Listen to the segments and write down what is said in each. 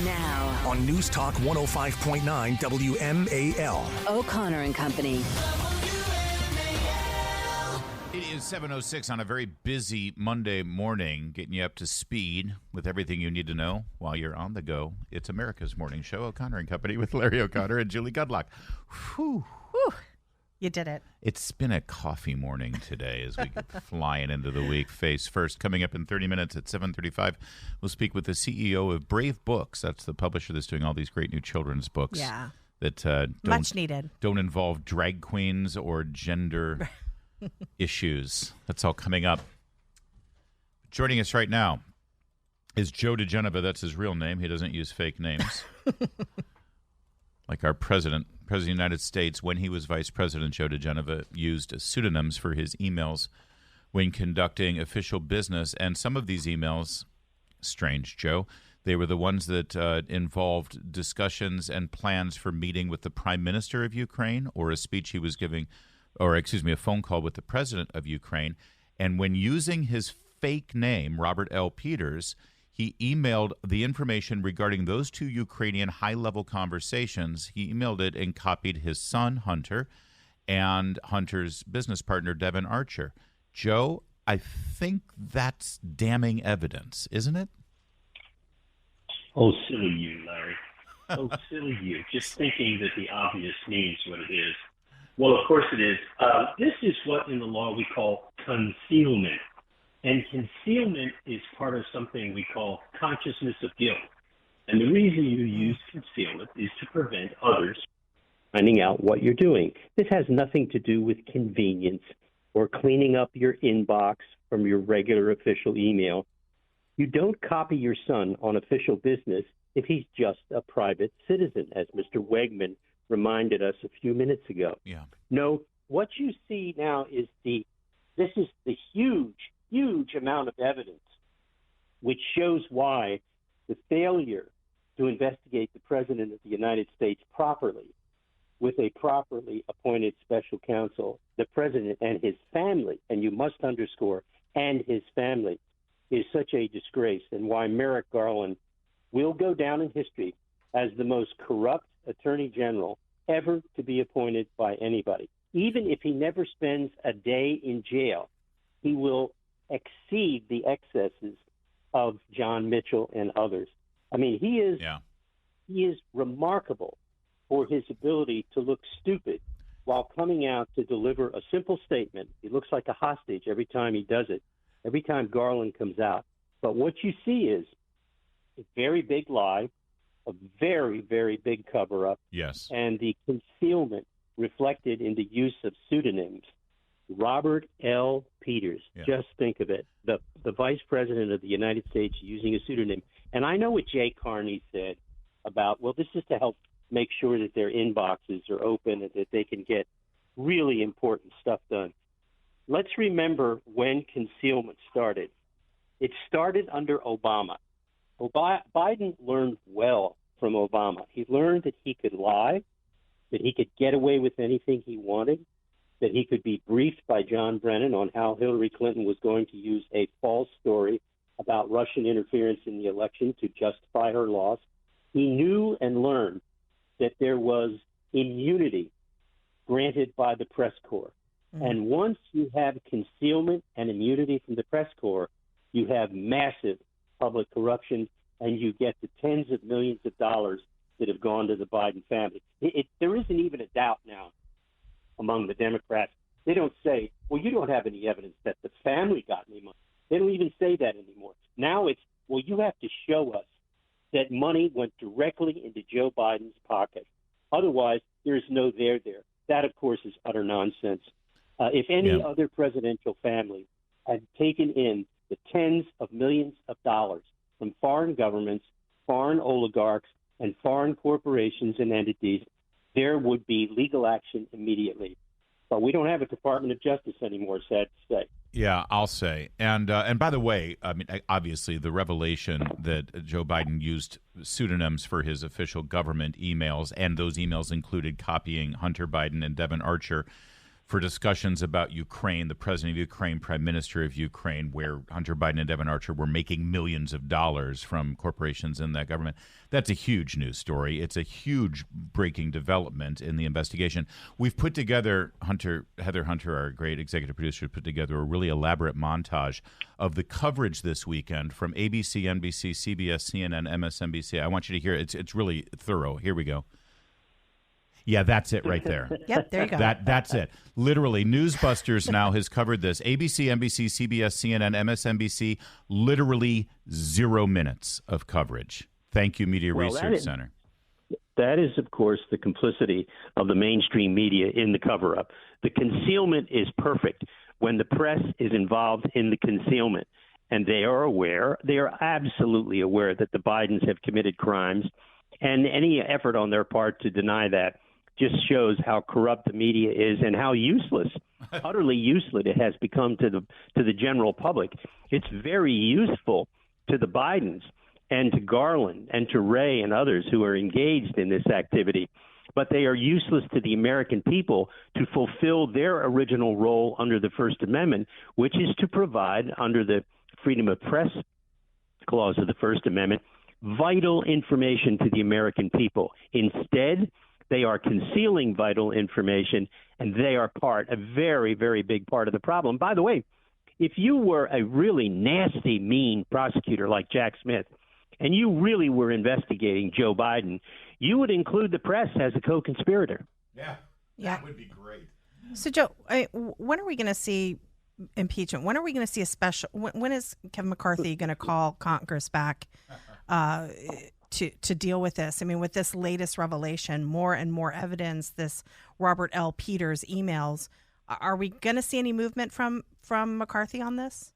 Now, on News Talk 105.9 WMAL. O'Connor and Company. It is 7:06 on a very busy Monday morning, getting you up to speed with everything you need to know while you're on the go. It's America's Morning Show, O'Connor and Company, with Larry O'Connor and Julie Gudlock. Whew. Whew. You did it. It's been a coffee morning today as we get flying into the week. Face first, coming up in 30 minutes at 7:35, we'll speak with the CEO of Brave Books. That's the publisher that's doing all these great new children's books. Yeah. That much needed. Don't involve drag queens or gender issues. That's all coming up. Joining us right now is Joe diGenova. That's his real name. He doesn't use fake names. Like our president of the United States, when he was vice president, Joe diGenova used pseudonyms for his emails when conducting official business. And some of these emails, strange, Joe, they were the ones that involved discussions and plans for meeting with the prime minister of Ukraine, or a speech he was giving, or excuse me, a phone call with the president of Ukraine. And when using his fake name, Robert L. Peters, he emailed the information regarding those two Ukrainian high-level conversations. He emailed it and copied his son, Hunter, and Hunter's business partner, Devin Archer. Joe, I think that's damning evidence, isn't it? Oh, silly you, Larry. Oh, silly you. Just thinking that the obvious means what it is. Well, of course it is. This is what in the law we call concealment. And concealment is part of something we call consciousness of guilt. And the reason you use concealment is to prevent others finding out what you're doing. This has nothing to do with convenience or cleaning up your inbox from your regular official email. You don't copy your son on official business if he's just a private citizen, as Mr. Wegman reminded us a few minutes ago. Yeah. No, what you see now is this is the huge amount of evidence which shows why the failure to investigate the President of the United States properly with a properly appointed special counsel, the President and his family, and you must underscore, and his family, is such a disgrace, and why Merrick Garland will go down in history as the most corrupt attorney general ever to be appointed by anybody. Even if he never spends a day in jail, he will exceed the excesses of John Mitchell and others. I mean, he is remarkable for his ability to look stupid while coming out to deliver a simple statement. He looks like a hostage every time he does it, every time Garland comes out. But what you see is a very big lie, a very, very big cover-up, yes, and the concealment reflected in the use of pseudonyms. Robert L. Peters, Just think of it, the vice president of the United States using a pseudonym. And I know what Jay Carney said about, well, this is to help make sure that their inboxes are open and that they can get really important stuff done. Let's remember when concealment started. It started under Obama. Biden learned well from Obama. He learned that he could lie, that he could get away with anything he wanted, that he could be briefed by John Brennan on how Hillary Clinton was going to use a false story about Russian interference in the election to justify her loss. He knew and learned that there was immunity granted by the press corps. Mm-hmm. And once you have concealment and immunity from the press corps, you have massive public corruption, and you get the tens of millions of dollars that have gone to the Biden family. There isn't even a doubt now among the Democrats. They don't say, well, you don't have any evidence that the family got any money. They don't even say that anymore. Now it's, well, you have to show us that money went directly into Joe Biden's pocket. Otherwise, there's no there there. That, of course, is utter nonsense. If any other presidential family had taken in the tens of millions of dollars from foreign governments, foreign oligarchs, and foreign corporations and entities, there would be legal action immediately. But we don't have a Department of Justice anymore, sad to say. Yeah, I'll say. And by the way, I mean, obviously the revelation that Joe Biden used pseudonyms for his official government emails, and those emails included copying Hunter Biden and Devin Archer for discussions about Ukraine, the president of Ukraine, prime minister of Ukraine, where Hunter Biden and Devon Archer were making millions of dollars from corporations in that government. That's a huge news story. It's a huge breaking development in the investigation. We've put together, Heather Hunter, our great executive producer, put together a really elaborate montage of the coverage this weekend from ABC, NBC, CBS, CNN, MSNBC. I want you to hear it. It's really thorough. Here we go. Yeah, that's it right there. Yep, there you go. That's it. Literally, Newsbusters now has covered this. ABC, NBC, CBS, CNN, MSNBC, literally 0 minutes of coverage. Thank you, Media Research Center. That is, of course, the complicity of the mainstream media in the cover-up. The concealment is perfect when the press is involved in the concealment. And they are absolutely aware that the Bidens have committed crimes. And any effort on their part to deny that just shows how corrupt the media is and how useless, utterly useless it has become to the general public. It's very useful to the Bidens and to Garland and to Wray and others who are engaged in this activity, but they are useless to the American people to fulfill their original role under the First Amendment, which is to provide, under the Freedom of Press clause of the First Amendment, vital information to the American people. Instead, they are concealing vital information, and they are a very, very big part of the problem. By the way, if you were a really nasty, mean prosecutor like Jack Smith, and you really were investigating Joe Biden, you would include the press as a co-conspirator. Yeah, that would be great. So, Joe, when are we going to see impeachment? When are we going to see a special? When is Kevin McCarthy going to call Congress back to deal with this? I mean, with this latest revelation, more and more evidence, this Robert L. Peters emails, are we going to see any movement from McCarthy on this?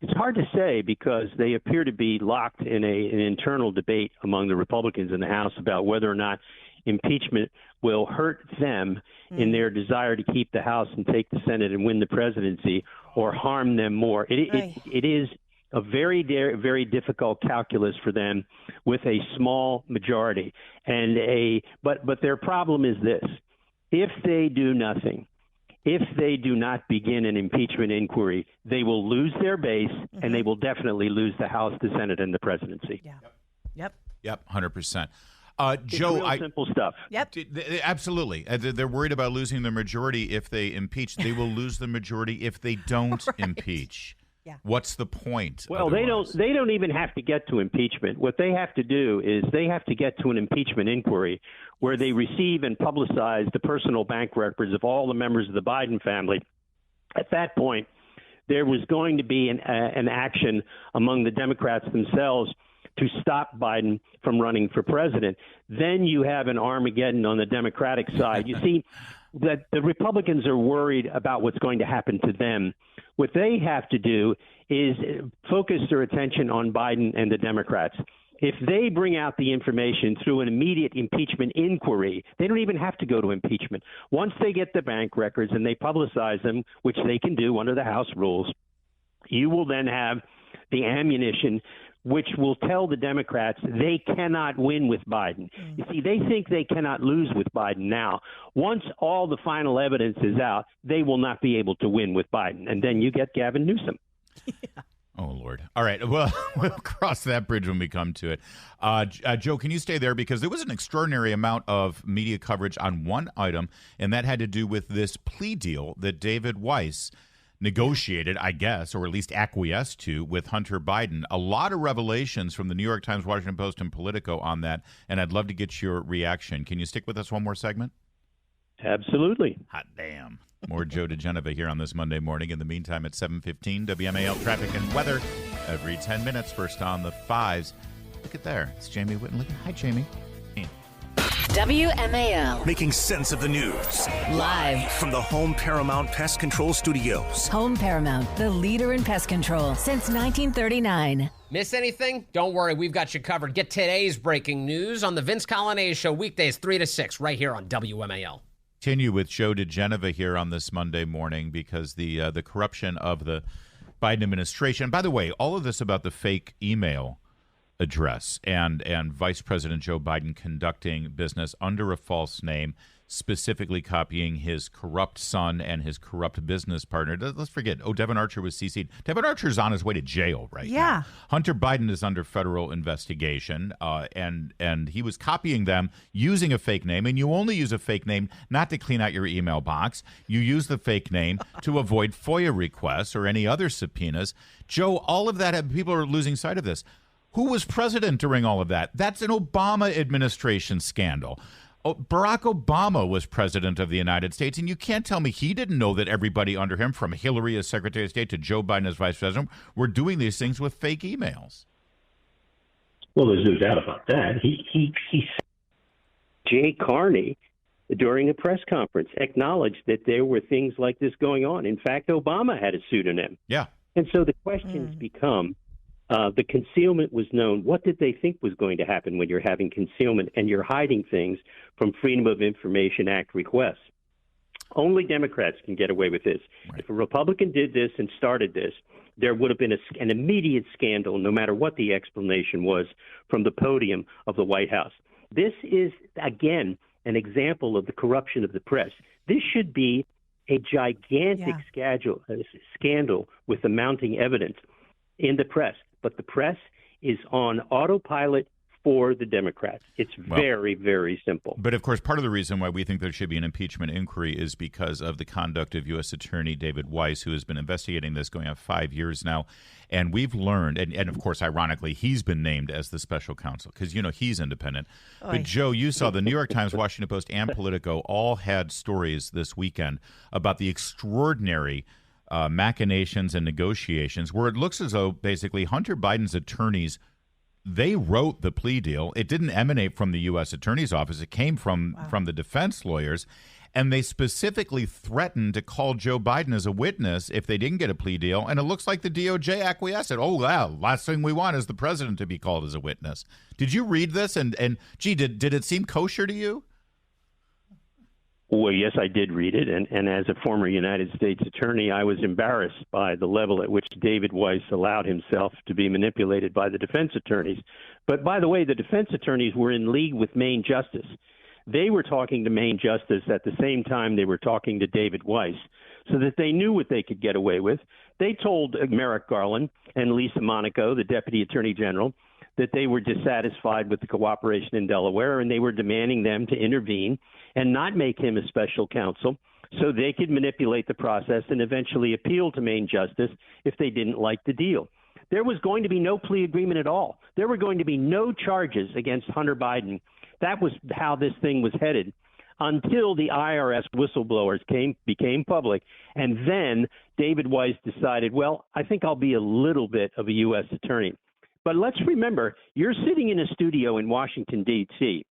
It's hard to say because they appear to be locked in an internal debate among the Republicans in the House about whether or not impeachment will hurt them in their desire to keep the House and take the Senate and win the presidency, or harm them more. It is a very, very difficult calculus for them with a small majority. But their problem is this: if they do nothing, if they do not begin an impeachment inquiry, they will lose their base, and they will definitely lose the House, the Senate, and the presidency. Yeah. Yep, 100%. It's Joe, real simple stuff. Yep. Absolutely. They're worried about losing the majority if they impeach. They will lose the majority if they don't impeach. Yeah. What's the point? Well, otherwise? they don't even have to get to impeachment. What they have to do is they have to get to an impeachment inquiry where they receive and publicize the personal bank records of all the members of the Biden family. At that point, there was going to be an action among the Democrats themselves to stop Biden from running for president. Then you have an Armageddon on the Democratic side. You see that the Republicans are worried about what's going to happen to them. What they have to do is focus their attention on Biden and the Democrats. If they bring out the information through an immediate impeachment inquiry, they don't even have to go to impeachment. Once they get the bank records and they publicize them, which they can do under the House rules, you will then have the ammunition which will tell the Democrats they cannot win with Biden. You see, they think they cannot lose with Biden now. Once all the final evidence is out, they will not be able to win with Biden. And then you get Gavin Newsom. Yeah. Oh, Lord. All right. Well, we'll cross that bridge when we come to it. Joe, can you stay there? Because there was an extraordinary amount of media coverage on one item, and that had to do with this plea deal that David Weiss negotiated, I guess, or at least acquiesced to with Hunter Biden. A lot of revelations from the New York Times, Washington Post, and Politico on that, and I'd love to get your reaction. Can you stick with us one more segment? Absolutely. Hot damn. More Joe diGenova here on this Monday morning. In the meantime, at 7:15, WMAL traffic and weather every 10 minutes. First on the fives. Look at there. It's Jamie Whitten. Hi, Jamie. WMAL. Making sense of the news. Live From the Home Paramount Pest Control Studios. Home Paramount, the leader in pest control since 1939. Miss anything? Don't worry, we've got you covered. Get today's breaking news on the Vince Colonnese Show, weekdays 3 to 6, right here on WMAL. Continue with Joe diGenova here on this Monday morning because the corruption of the Biden administration. By the way, all of this about the fake email address and Vice President Joe Biden conducting business under a false name, specifically copying his corrupt son and his corrupt business partner. Let's forget, Devin Archer was CC'd. Devin Archer's on his way to jail right now. Hunter Biden is under federal investigation, and he was copying them using a fake name, and you only use a fake name not to clean out your email box. You use the fake name to avoid FOIA requests or any other subpoenas. Joe, all of that, people are losing sight of this. Who was president during all of that? That's an Obama administration scandal. Barack Obama was president of the United States, and you can't tell me he didn't know that everybody under him, from Hillary as Secretary of State to Joe Biden as Vice President, were doing these things with fake emails. Well, there's no doubt about that. He Jay Carney, during a press conference, acknowledged that there were things like this going on. In fact, Obama had a pseudonym. Yeah. And so the questions become, the concealment was known. What did they think was going to happen when you're having concealment and you're hiding things from Freedom of Information Act requests? Only Democrats can get away with this. Right. If a Republican did this and started this, there would have been an immediate scandal, no matter what the explanation was, from the podium of the White House. This is, again, an example of the corruption of the press. This should be a gigantic scandal with the mounting evidence in the press. But the press is on autopilot for the Democrats. It's very, very simple. But, of course, part of the reason why we think there should be an impeachment inquiry is because of the conduct of U.S. Attorney David Weiss, who has been investigating this going on 5 years now. And we've learned, and of course, ironically, he's been named as the special counsel because, he's independent. But, Joe, you saw the New York Times, Washington Post, and Politico all had stories this weekend about the extraordinary machinations and negotiations where it looks as though basically Hunter Biden's attorneys, they wrote the plea deal. It didn't emanate from the U.S. Attorney's Office. It came from the defense lawyers. And they specifically threatened to call Joe Biden as a witness if they didn't get a plea deal. And it looks like the DOJ acquiesced. Last thing we want is the president to be called as a witness. Did you read this? And did it seem kosher to you? Well, yes, I did read it, and as a former United States attorney, I was embarrassed by the level at which David Weiss allowed himself to be manipulated by the defense attorneys. But by the way, the defense attorneys were in league with Maine Justice. They were talking to Maine Justice at the same time they were talking to David Weiss, so that they knew what they could get away with. They told Merrick Garland and Lisa Monaco, the Deputy Attorney General, that they were dissatisfied with the cooperation in Delaware, and they were demanding them to intervene and not make him a special counsel so they could manipulate the process and eventually appeal to Maine Justice if they didn't like the deal. There was going to be no plea agreement at all. There were going to be no charges against Hunter Biden. That was how this thing was headed until the IRS whistleblowers became public. And then David Weiss decided, well, I think I'll be a little bit of a U.S. attorney. But let's remember, you're sitting in a studio in Washington, D.C.,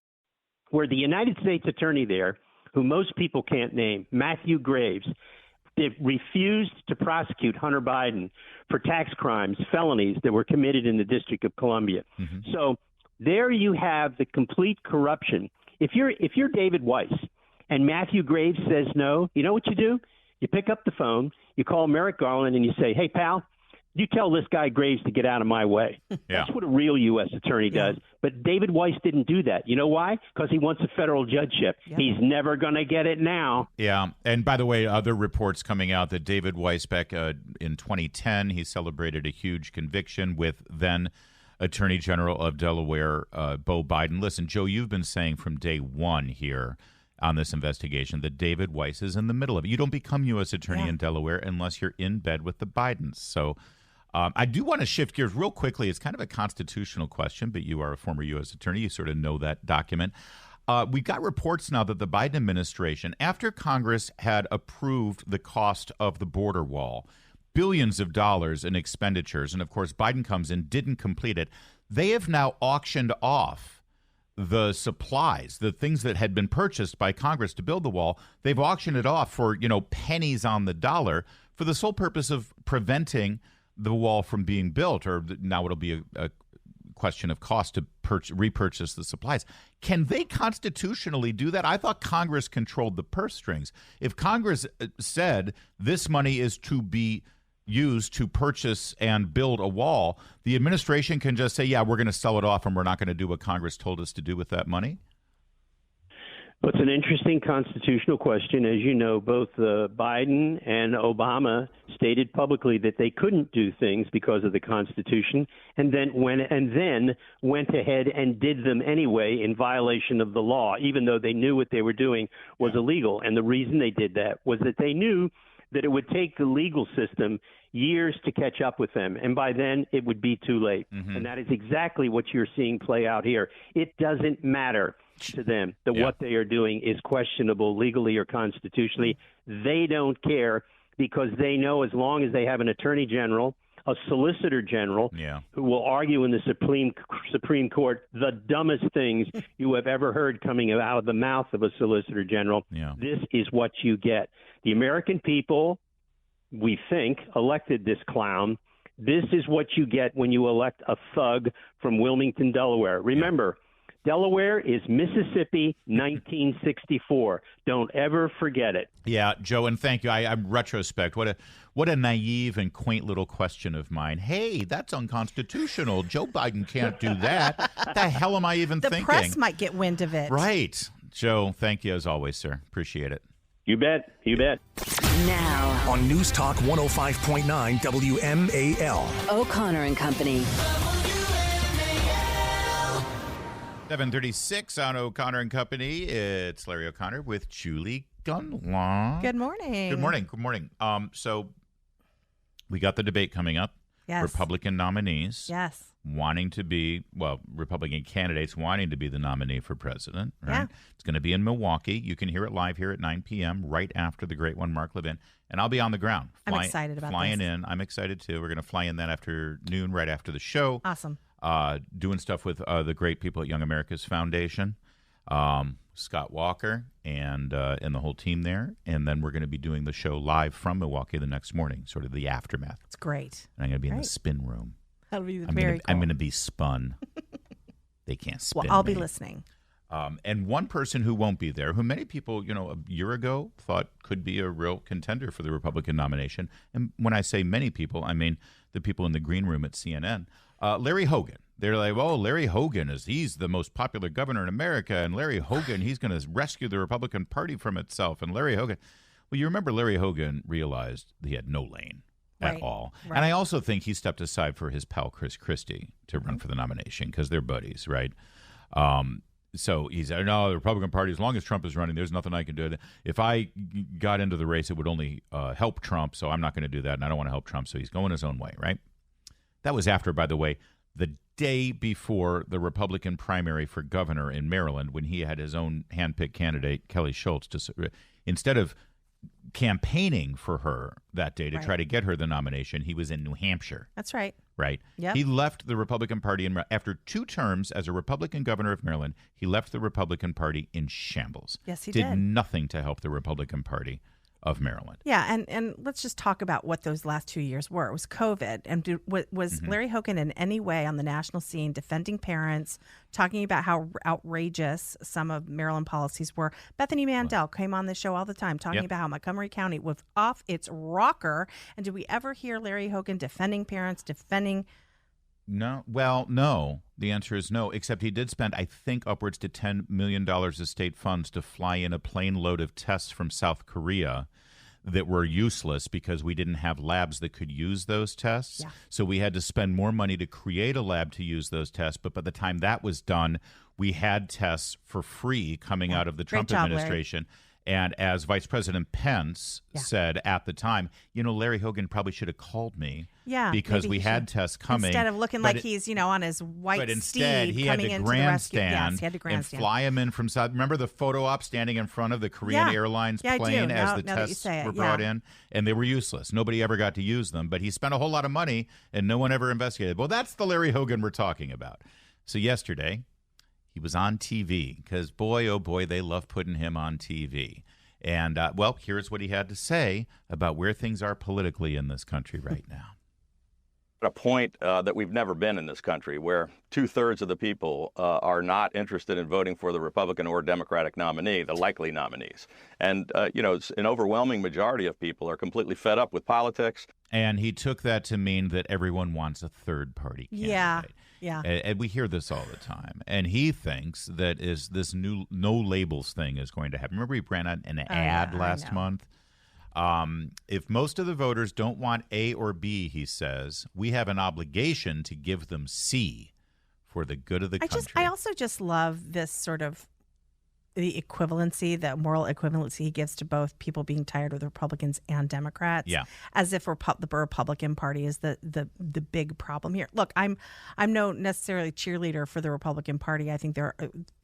where the United States attorney there, who most people can't name, Matthew Graves, refused to prosecute Hunter Biden for tax crimes, felonies that were committed in the District of Columbia. Mm-hmm. So there you have the complete corruption. If you're David Weiss and Matthew Graves says no, you know what you do? You pick up the phone, you call Merrick Garland, and you say, hey, pal, you tell this guy Graves to get out of my way. Yeah. That's what a real U.S. attorney does. But David Weiss didn't do that. You know why? Because he wants a federal judgeship. Yeah. He's never going to get it now. Yeah. And by the way, other reports coming out that David Weiss back in 2010, he celebrated a huge conviction with then Attorney General of Delaware, Beau Biden. Listen, Joe, you've been saying from day one here on this investigation that David Weiss is in the middle of it. You don't become U.S. attorney in Delaware unless you're in bed with the Bidens. So I do want to shift gears real quickly. It's kind of a constitutional question, but you are a former U.S. attorney. You sort of know that document. We've got reports now that the Biden administration, after Congress had approved the cost of the border wall, billions of dollars in expenditures, and of course Biden comes in, didn't complete it, they have now auctioned off the supplies, the things that had been purchased by Congress to build the wall. They've auctioned it off for, pennies on the dollar for the sole purpose of preventing the wall from being built, or now it'll be a question of cost to repurchase the supplies. Can they constitutionally do that? I thought Congress controlled the purse strings. If Congress said this money is to be use to purchase and build a wall, the administration can just say, yeah, we're going to sell it off and we're not going to do what Congress told us to do with that money? Well, it's an interesting constitutional question. As you know, both Biden and Obama stated publicly that they couldn't do things because of the Constitution, and then went ahead and did them anyway in violation of the law, even though they knew what they were doing was illegal. And the reason they did that was that they knew that it would take the legal system years to catch up with them, and by then it would be too late. And that is exactly what you're seeing play out here. It doesn't matter to them that what they are doing is questionable legally or constitutionally. They don't care, because they know as long as they have an attorney general, a solicitor general, who will argue in the Supreme Court the dumbest things you have ever heard coming out of the mouth of a solicitor general, this is what you get. The American people, we think, elected this clown. This is what you get when you elect a thug from Wilmington, Delaware. Remember, Delaware is Mississippi 1964. Don't ever forget it. Yeah, Joe, and thank you. I'm retrospect. What a naive and quaint little question of mine. Hey, that's unconstitutional. Joe Biden can't do that. What the hell am I even thinking? The press might get wind of it. Right. Joe, thank you as always, sir. Appreciate it. You bet. You bet. Now, On News Talk 105.9 WMAL. O'Connor and Company. 7:36 on O'Connor and Company. It's Larry O'Connor with Julie Gunlaw. Good morning. Good morning. Good morning. So we got the debate coming up. Yes. Republican nominees. Yes. Republican candidates wanting to be the nominee for president. Right? Yeah. It's going to be in Milwaukee. You can hear it live here at 9 p.m. right after the great one, Mark Levin. And I'll be on the ground. I'm excited about flying this. in. I'm excited too. We're going to fly in that afternoon, right after the show. Awesome. Doing stuff with the great people at Young America's Foundation, Scott Walker, and the whole team there. And then we're going to be doing the show live from Milwaukee the next morning, sort of the aftermath. It's great. And I'm going to be in the spin room. That'll be I'm very cool. I'm going to be spun. They can't spin Well, I'll be me. listening. And one person who won't be there, who many people, a year ago thought could be a real contender for the Republican nomination. And when I say many people, I mean the people in the green room at CNN. Larry Hogan. They're like, oh, Larry Hogan he's the most popular governor in America, and Larry Hogan, he's going to rescue the Republican Party from itself. And Larry Hogan, well, you remember Larry Hogan realized he had no lane at all. Right. And I also think he stepped aside for his pal Chris Christie to run for the nomination because they're buddies, right? So he said, no, the Republican Party, as long as Trump is running, there's nothing I can do. If I got into the race, it would only help Trump, so I'm not going to do that, and I don't want to help Trump, so he's going his own way, right? That was after, by the way, the day before the Republican primary for governor in Maryland, when he had his own handpicked candidate, Kelly Schultz, instead of campaigning for her that day to try to get her the nomination, he was in New Hampshire. That's right. Right? Yep. He left the Republican Party after 2 terms as a Republican governor of Maryland. He left the Republican Party in shambles. Yes, he did. did. Nothing to help the Republican Party of Maryland. Yeah, and let's just talk about what those last 2 years were. It was COVID, and was Larry Hogan in any way on the national scene defending parents, talking about how outrageous some of Maryland policies were? Bethany Mandel came on the show all the time talking about how Montgomery County was off its rocker. And did we ever hear Larry Hogan defending parents, No. Well, no. The answer is no, except he did spend, I think, upwards to $10 million of state funds to fly in a plane load of tests from South Korea that were useless because we didn't have labs that could use those tests. Yeah. So we had to spend more money to create a lab to use those tests. But by the time that was done, we had tests for free coming out of the Trump administration. And as Vice President Pence said at the time, Larry Hogan probably should have called me because we had tests coming. Instead of looking like he's, on his white but instead, steed he had coming to into the rescue. grandstand, Yes, he had to grandstand. and fly him in from South. Remember the photo op standing in front of the Korean Airlines plane as the tests were brought in? And they were useless. Nobody ever got to use them. But he spent a whole lot of money, and no one ever investigated. Well, that's the Larry Hogan we're talking about. So yesterday, he was on TV because, boy, oh boy, they love putting him on TV. And, here's what he had to say about where things are politically in this country right now. a point that we've never been in this country, where 2/3 of the people are not interested in voting for the Republican or Democratic nominee, the likely nominees. And, an overwhelming majority of people are completely fed up with politics. And he took that to mean that everyone wants a third-party candidate. Yeah. And we hear this all the time. And he thinks that is this new no labels thing is going to happen. Remember he ran an ad last month? If most of the voters don't want A or B, he says, we have an obligation to give them C for the good of the country. I also just love this sort of the equivalency, the moral equivalency he gives to both people being tired of the Republicans and Democrats. Yeah. As if the Republican Party is the big problem here. Look, I'm no necessarily cheerleader for the Republican Party. I think there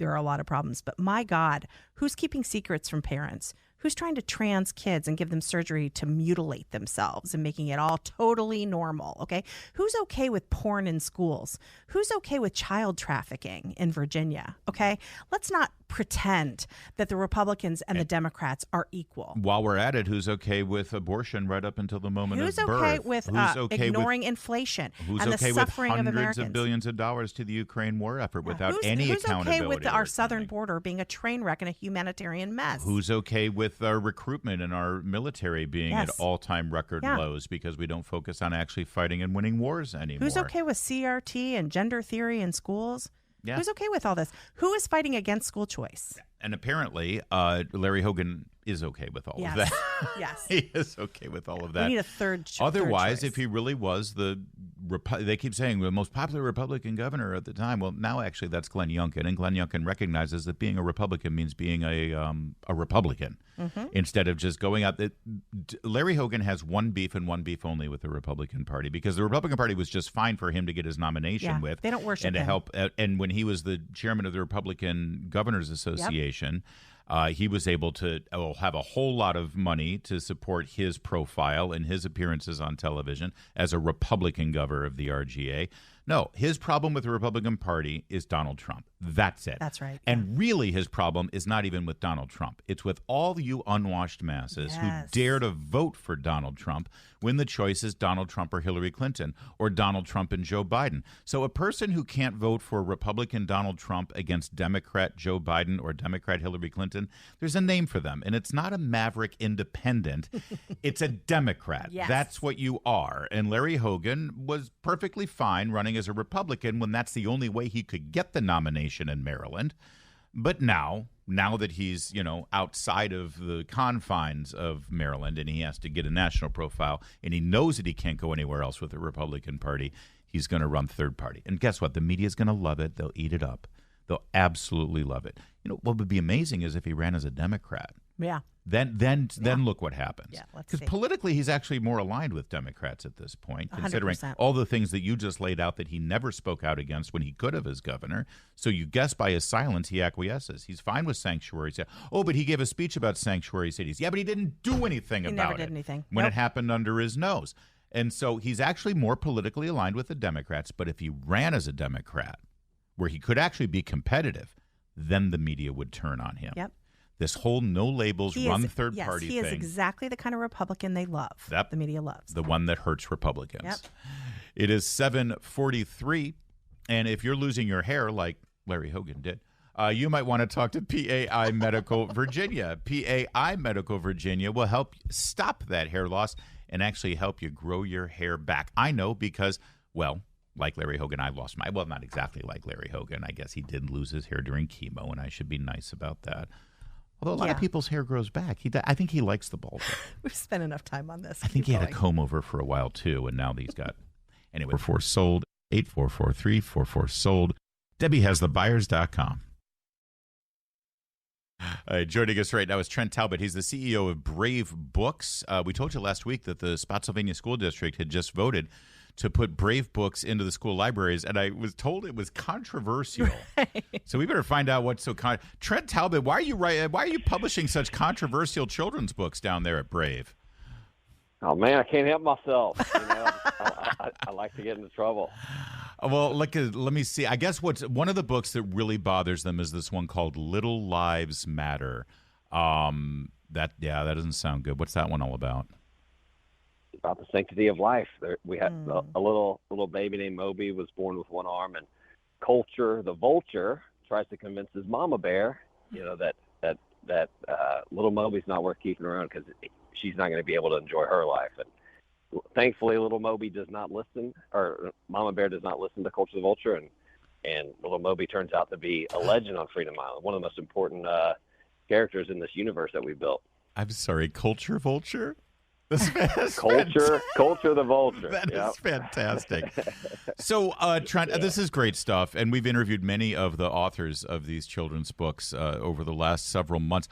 are a lot of problems. But my God, who's keeping secrets from parents? Who's trying to trans kids and give them surgery to mutilate themselves and making it all totally normal, okay? Who's okay with porn in schools? Who's okay with child trafficking in Virginia, okay? Let's not pretend that the Republicans and the Democrats are equal. While we're at it, who's okay with abortion right up until the moment Who's of birth? okay with ignoring inflation who's and okay the suffering with of hundreds Americans? of billions of dollars to the Ukraine war effort without any who's accountability? okay with our southern accounting? border being a train wreck and a humanitarian mess? Who's okay with our recruitment and our military being at all-time record lows because we don't focus on actually fighting and winning wars anymore? Who's okay with CRT and gender theory in schools? Yeah. Who's okay with all this? Who is fighting against school choice? And apparently, Larry Hogan is okay with all of that. Yes. He is okay with all of that. We need a third Otherwise, third if he really was they keep saying the most popular Republican governor at the time. Well, now actually that's Glenn Youngkin, and Glenn Youngkin recognizes that being a Republican means being a Republican instead of just going out. Larry Hogan has one beef and one beef only with the Republican Party because the Republican Party was just fine for him to get his nomination with. They don't worship and to him. help. And when he was the chairman of the Republican Governors Association. He was able to have a whole lot of money to support his profile and his appearances on television as a Republican governor of the RGA. No, his problem with the Republican Party is Donald Trump. That's it. That's right. And really his problem is not even with Donald Trump. It's with all you unwashed masses who dare to vote for Donald Trump when the choice is Donald Trump or Hillary Clinton or Donald Trump and Joe Biden. So a person who can't vote for Republican Donald Trump against Democrat Joe Biden or Democrat Hillary Clinton, there's a name for them. And it's not a maverick independent. It's a Democrat. Yes. That's what you are. And Larry Hogan was perfectly fine running as a Republican when that's the only way he could get the nomination in Maryland. But now that he's, outside of the confines of Maryland and he has to get a national profile and he knows that he can't go anywhere else with the Republican Party, he's going to run third party. And guess what? The media is going to love it. They'll eat it up. They'll absolutely love it. What would be amazing is if he ran as a Democrat. Yeah. Then look what happens. Yeah, let's Because see. politically, he's actually more aligned with Democrats at this point, considering 100%. all the things that you just laid out that he never spoke out against when he could have as governor. So you guess by his silence, he acquiesces. He's fine with sanctuary cities. Oh, but he gave a speech about sanctuary cities. Yeah, but he didn't do anything about it. He never did anything. When Nope. it happened under his nose. And so he's actually more politically aligned with the Democrats. But if he ran as a Democrat, where he could actually be competitive, then the media would turn on him. Yep. This whole no labels, run third yes, party he thing. is exactly the kind of Republican they love. Yep. The media loves. The one that hurts Republicans. Yep. It is 7:43, and if you're losing your hair like Larry Hogan did, you might want to talk to PAI Medical Virginia. PAI Medical Virginia will help stop that hair loss and actually help you grow your hair back. I know because, well, like Larry Hogan, I lost my, well, not exactly like Larry Hogan. I guess he did lose his hair during chemo, and I should be nice about that. Although a lot of people's hair grows back. I think he likes the bald head. We've spent enough time on this. I think he had a comb over for a while, too, and now he's got... Anyway, 44 sold, 8443 sold. Debbie has thebuyers.com. Joining us right now is Trent Talbot. He's the CEO of Brave Books. We told you last week that the Spotsylvania School District had just voted to put Brave Books into the school libraries, and I was told it was controversial. Right. So we better find out what's so Trent Talbot, why are you publishing such controversial children's books down there at Brave? Oh man, I can't help myself. I like to get into trouble. Well, let me see. I guess one of the books that really bothers them is this one called Little Lives Matter. That doesn't sound good. What's that one all about? about the sanctity of life. We had a little baby named Moby was born with one arm, and Culture, the vulture, tries to convince his mama bear, that little Moby's not worth keeping around because she's not going to be able to enjoy her life. And thankfully, little Moby does not listen, or mama bear does not listen to Culture the vulture, and little Moby turns out to be a legend on Freedom Island, one of the most important characters in this universe that we built. I'm sorry, Culture Vulture? Culture the vulture. That is fantastic. So, Trent, this is great stuff, and we've interviewed many of the authors of these children's books over the last several months.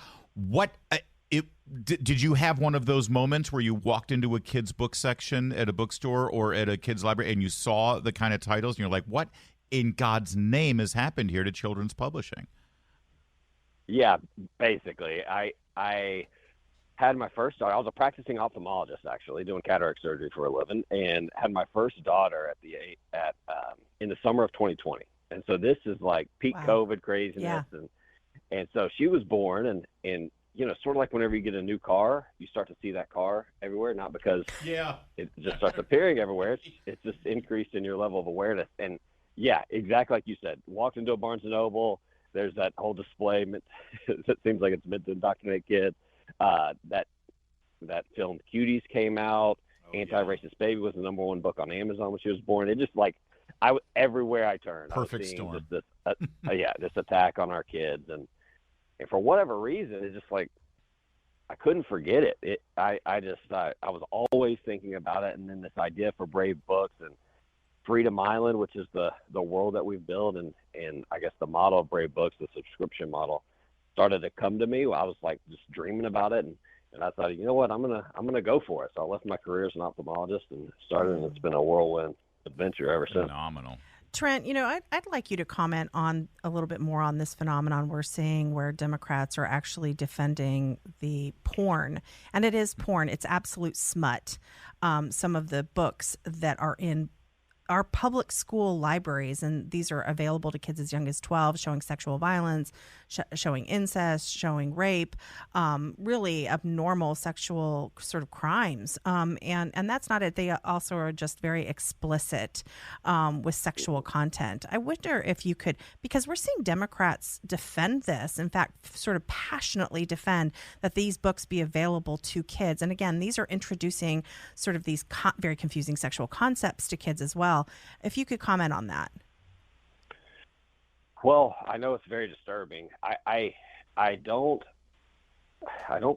Did you have one of those moments where you walked into a kid's book section at a bookstore or at a kid's library and you saw the kind of titles and you're like, what in God's name has happened here to children's publishing? Yeah, basically. I had my first daughter. I was a practicing ophthalmologist, actually, doing cataract surgery for a living, and had my first daughter in the summer of 2020. And so this is like peak COVID craziness, and so she was born, and sort of like whenever you get a new car, you start to see that car everywhere, not because it just starts appearing everywhere. It's just increased in your level of awareness. And yeah, exactly like you said. Walked into a Barnes & Noble. There's that whole display that seems like it's meant to indoctrinate kids. That film Cuties came out. Anti-Racist Baby was the #1 book on Amazon when she was born. It just everywhere I turned, perfect I was seeing storm. this attack on our kids, and for whatever reason, it's just like I couldn't forget it. I was always thinking about it, and then this idea for Brave Books and Freedom Island, which is the world that we've built, and I guess the model of Brave Books, the subscription model, started to come to me. I was like just dreaming about it, and I thought, you know what, I'm gonna go for it. So I left my career as an ophthalmologist and started, and it's been a whirlwind adventure ever since. Phenomenal. Trent, I'd like you to comment on a little bit more on this phenomenon we're seeing where Democrats are actually defending the porn. And it is porn. It's absolute smut. Some of the books that are in our public school libraries, and these are available to kids as young as 12, showing sexual violence, showing incest, showing rape, really abnormal sexual sort of crimes. And that's not it. They also are just very explicit with sexual content. I wonder if you could, because we're seeing Democrats defend this, in fact, sort of passionately defend that these books be available to kids. And again, these are introducing sort of these very confusing sexual concepts to kids as well. If you could comment on that. Well, I know it's very disturbing. I don't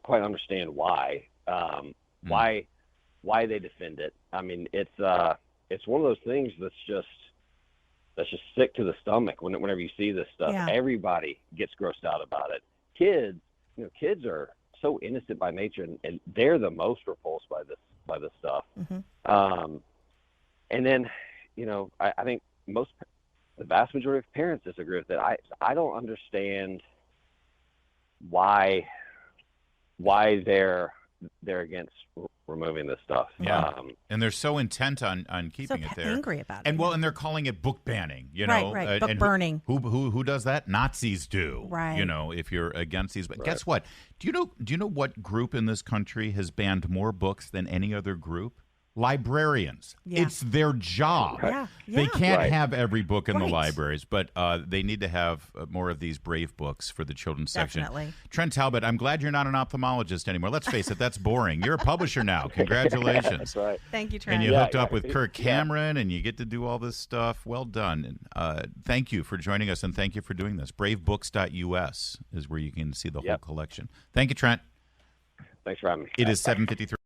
quite understand why they defend it. I mean, it's one of those things that's just sick to the stomach. Whenever you see this stuff, everybody gets grossed out about it. Kids are so innocent by nature, and they're the most repulsed by this stuff. Mm-hmm. And then, I think the vast majority of parents disagree with it. I don't understand why they're against removing this stuff. Yeah, and they're so intent on keeping it there. Angry about it. And they're calling it book banning. Right. Book burning. Who does that? Nazis do. Right. If you're against these. But guess what? Do you know what group in this country has banned more books than any other group? Librarians. Yeah. It's their job. Yeah. They can't have every book in the libraries, but they need to have more of these Brave books for the children's section. Definitely. Trent Talbot, I'm glad you're not an ophthalmologist anymore. Let's face it, that's boring. You're a publisher now. Congratulations. That's right. Thank you, Trent. And you hooked up with Kirk Cameron, and you get to do all this stuff. Well done. And thank you for joining us, and thank you for doing this. BraveBooks.us is where you can see the whole collection. Thank you, Trent. Thanks for having me. It is 7:53.